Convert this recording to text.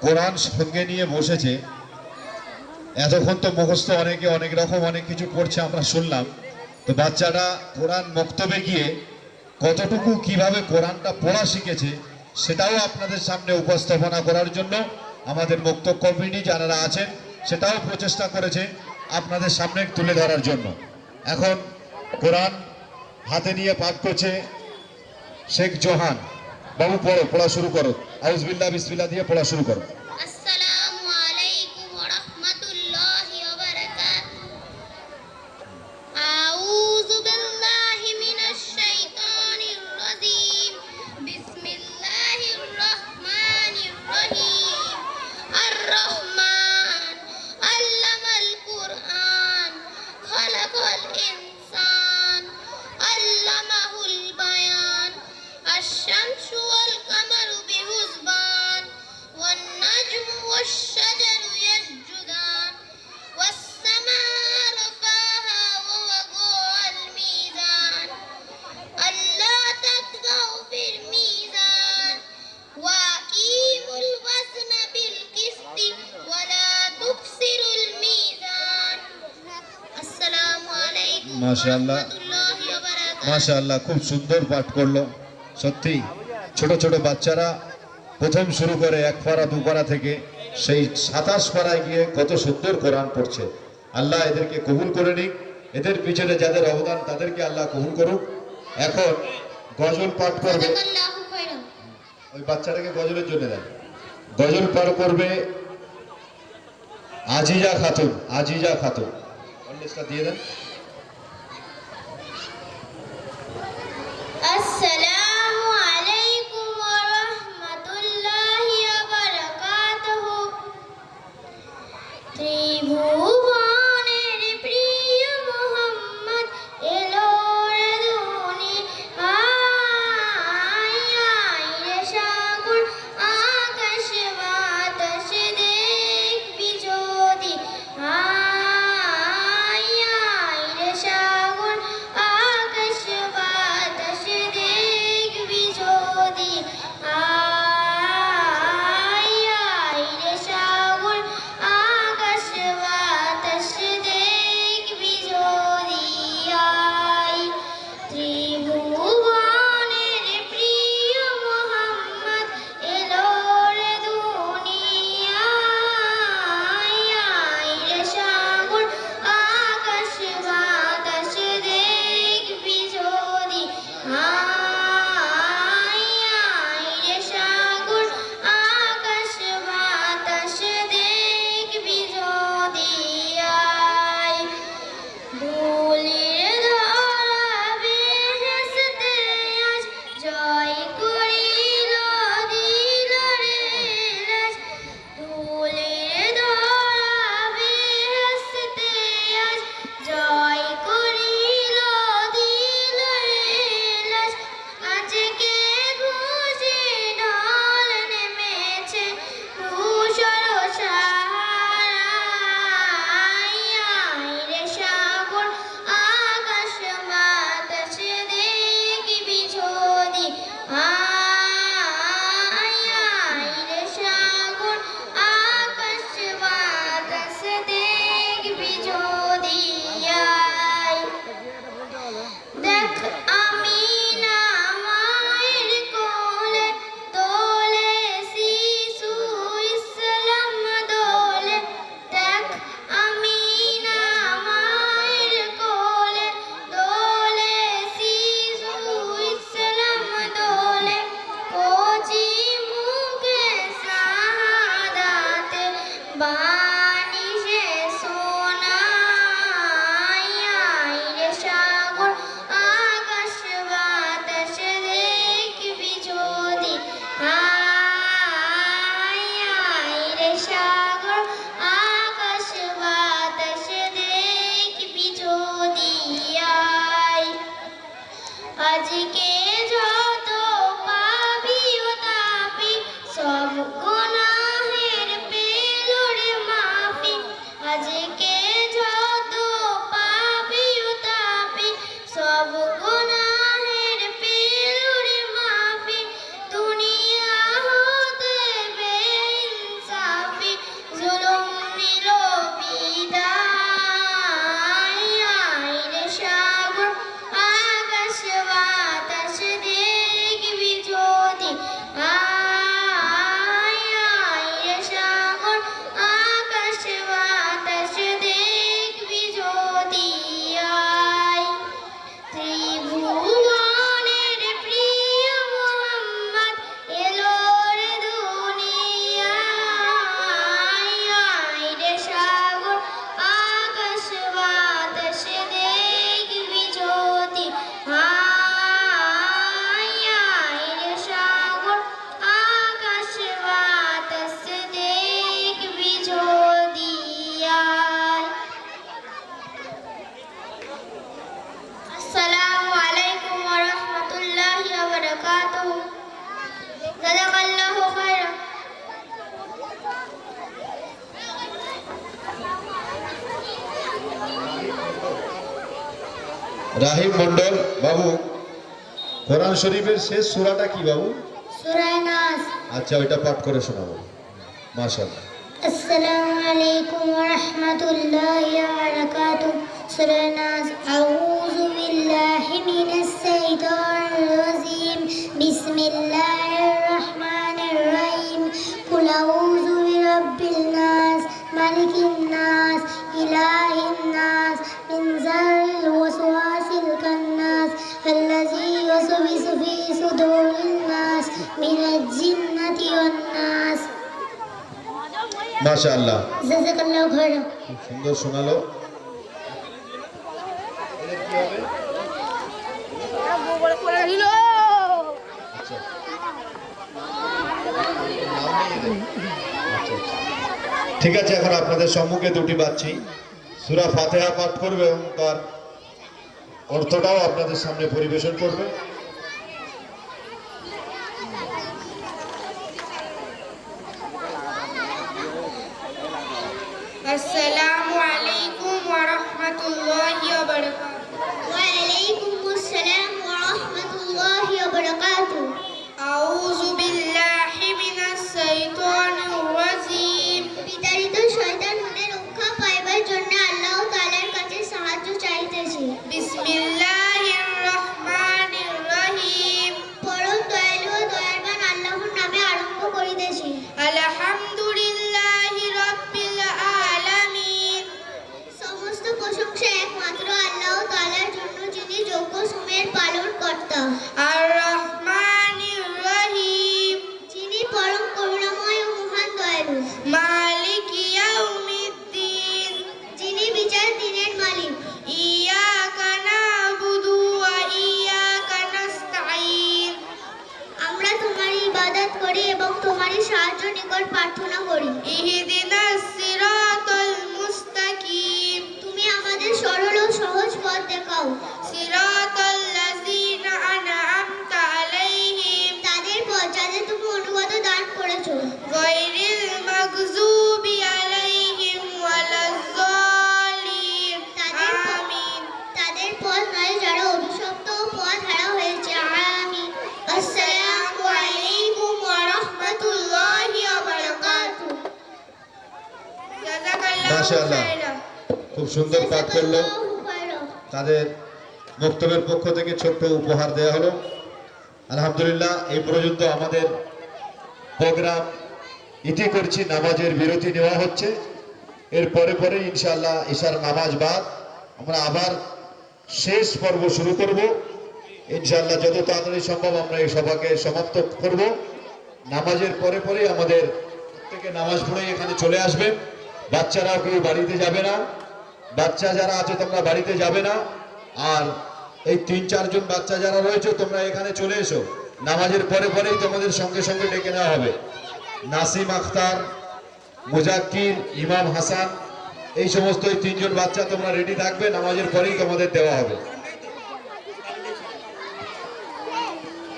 কোরআন সঙ্গে নিয়ে বসেছে। এতক্ষণ তো মুখস্থ অনেকে অনেক রকম অনেক কিছু করছে আমরা শুনলাম। তো বাচ্চাটা কোরআন মক্তবে গিয়ে কতটুকু কিভাবে কোরআনটা পড়া শিখেছে সেটাও আপনাদের সামনে উপস্থাপনা করার জন্য আমাদের মুক্ত কমিটি যারা আছেন সেটাও প্রচেষ্টা করেছে আপনাদের সামনে তুলে ধরার জন্য। এখন কোরআন হাতে নিয়ে পাঠ করছে শেখ জোহান। বাবু পড়ো, পড়া শুরু করো। আউযুবিল্লাহ বিসমিল্লাহ দিয়ে পড়া শুরু করো। আসসালামু আলাইকুম ওয়া রাহমাতুল্লাহি ওয়া বারাকাতুহু। আউযু বিল্লাহি মিনাশ শাইতানির রাজীম। বিসমিল্লাহির রাহমানির রহিম। আর-রহমান আল্লামাল কুরআন খালাকাল ইনসান আল্লামাহুল বায়ান। আশ-শামসু ওয়াল কামারু বিহুসবান والنجم والشجر يسجدان والسماء رفعها ووضع الميزان ألا تطغوا في الميزان وأقيموا الوزن بالقسط ولا تخسروا الميزان السلام عليكم মাশাআল্লাহ ورحمة الله وبركاته। মাশাআল্লাহ, খুব সুন্দর পাঠ করলো। সত্যি ছোট ছোট বাচ্চারা প্রথম শুরু করে 1 পারা 2 পারা থেকে সেই 27 পারায় গিয়ে কত সুন্দর কোরআন পড়ছে। আল্লাহ এদেরকে কবুল করে নিক, এদের পিছনে যাদের অবদান তাদেরকে আল্লাহ কবুল করুক। এখন গজল পাঠ করবে, জাযাকাল্লাহু খাইরান। ওই বাচ্চাটাকে গজলের জন্য দেন। গজল পাঠ করবে আজিজা খাতুন। আজিজা খাতুন কন্টেস্টটা দিয়ে দেন। আসসালামু আলাইকুম ওয়া রাহমাতুল্লাহি ওয়া বারাকাতুহু। ত্রিভুবনের প্রিয় মুহাম্মদ এলো রে দুনিয়ায়। আয় রে সাগর আকাশ বাতাস দেখবি যদি। আয় আয় রাহিম মন্ডল বাবু, কোরআন শরীফের শেষ সূরাটা কি বাবু? সূরা নাস। আচ্ছা, ওইটা পাঠ করে শোনাবো। মাশাআল্লাহ। আসসালামু আলাইকুম ওয়া রাহমাতুল্লাহি ওয়া বারাকাতুহু। সূরা নাস। আউযু বিল্লাহি মিনাশ শাইতানির রাজীম। বিসমিল্লাহির রাহমানির রহিম। কুল আউযু বিরাব্বিন নাস, মালিকিন নাস, ইলাহিন নাস, মিন শাররিল ওয়াসওয়াসিল খান্নাস, আল্লাযী ইউওয়াসওয়িসু ফী সুদুরিন নাস মিনাল জিন্নাতি ওয়ান নাস। মাশাআল্লাহ, জাযাকাল্লাহু খাইরান। খুব সুন্দর শোনালো। ঠিক আছে, এখন আপনাদের সম্মুখে দুটি বাচ্চি সূরা ফাতিহা পাঠ করবে এবং তার অর্থটাও আপনাদের সামনে পরিবেশন করবে। আসসালামু আলাইকুম ওয়া রাহমাতুল্লাহি ওয়া বারাকাতুহু। ওয়া আলাইকুমুস সালাম ওয়া রাহমাতুল্লাহি ওয়া বারাকাতুহু। আউযু বিল্লাহি মিনাশ শাইতানির রাজীম। বিতাড়িত শয়তান হতে রক্ষা পাইবার জন্য আল্লাহ তাআলার কাছে সাহায্য চাইতেছি। বিসমিল্লাহির রহমানির রহিম। পরম দয়ালু ও দয়াবান আল্লাহর নামে আরম্ভ করিতেছি। আলহামদুলিল্লাহি রাব্বিল আলামিন। সমস্ত প্রশংসা একমাত্র আল্লাহ তাআলার জন্য, যিনি যোগ্য সময়ের পালন কর্তা। আর রহমানির রহিম। যিনি পরম করুণাময় ও মহান দয়ালু। মালিক ইয়াউমিদ্দিন। যিনি বিচার দিনের মালিক। ইয়াকা না'বুদু ওয়া ইয়াকা নাস্তাঈন। আমরা তোমারই ইবাদত করি এবং তোমারই সাহায্য নিকট প্রার্থনা করি। ইহদিনাস সিরাতাল মুস্তাকিম। তুমি আমাদের সরল ও সহজ পথ দেখাও। সিরাতাল লাযিনা আন'আমতা আলাইহিম। তাদের পথ যাদের তুমি অনুগত দান করেছো। গায়রিল মাগযুবি আলাইহিম ওয়ালাজ-যালিম। আমিন। তাদের পথ নয় যারা অভিশপ্ত ও পথ হারা হয়েছে। আমিন। আসসালামু আলাইকুম ওয়া রাহমাতুল্লাহি ওয়া বারাকাতুহু। জাযাকাল্লাহু মাশাআল্লাহ, খাইরান। খুব সুন্দর পাঠ করলো। তাদের বক্তব্যের পক্ষ থেকে ছোট্ট উপহার দেওয়া হলো। আলহামদুলিল্লাহ, এই পর্যন্ত আমাদের প্রোগ্রাম ইতি করছি। নামাজের বিরতি নেওয়া হচ্ছে। এর পরে পরে ইনশাআল্লাহ ইশার নামাজ বাদ আমরা আবার শেষ পর্ব শুরু করব ইনশাআল্লাহ। যত তাড়াতাড়ি সম্ভব আমরা এই সভাকে সমাপ্ত করব। নামাজের পরে পরে আমাদের প্রত্যেকে নামাজ পড়ে এখানে চলে আসবেন। বাচ্চারাও কেউ বাড়িতে যাবে না। বাচ্চা যারা আছে তোমরা বাড়িতে যাবে না। আর এই ৩-৪ জন বাচ্চা যারা রয়েছে তোমরা এখানে চলে এসো। নামাজের পরে পরেই তোমাদের সঙ্গে সঙ্গে ডেকে নেওয়া হবে। নাসিম আখতার, মুজাক্কির, ইমাম হাসান, এই সমস্ত ৩ জন বাচ্চা তোমরা রেডি থাকবে। নামাজের পরেই তোমাদের দেওয়া হবে।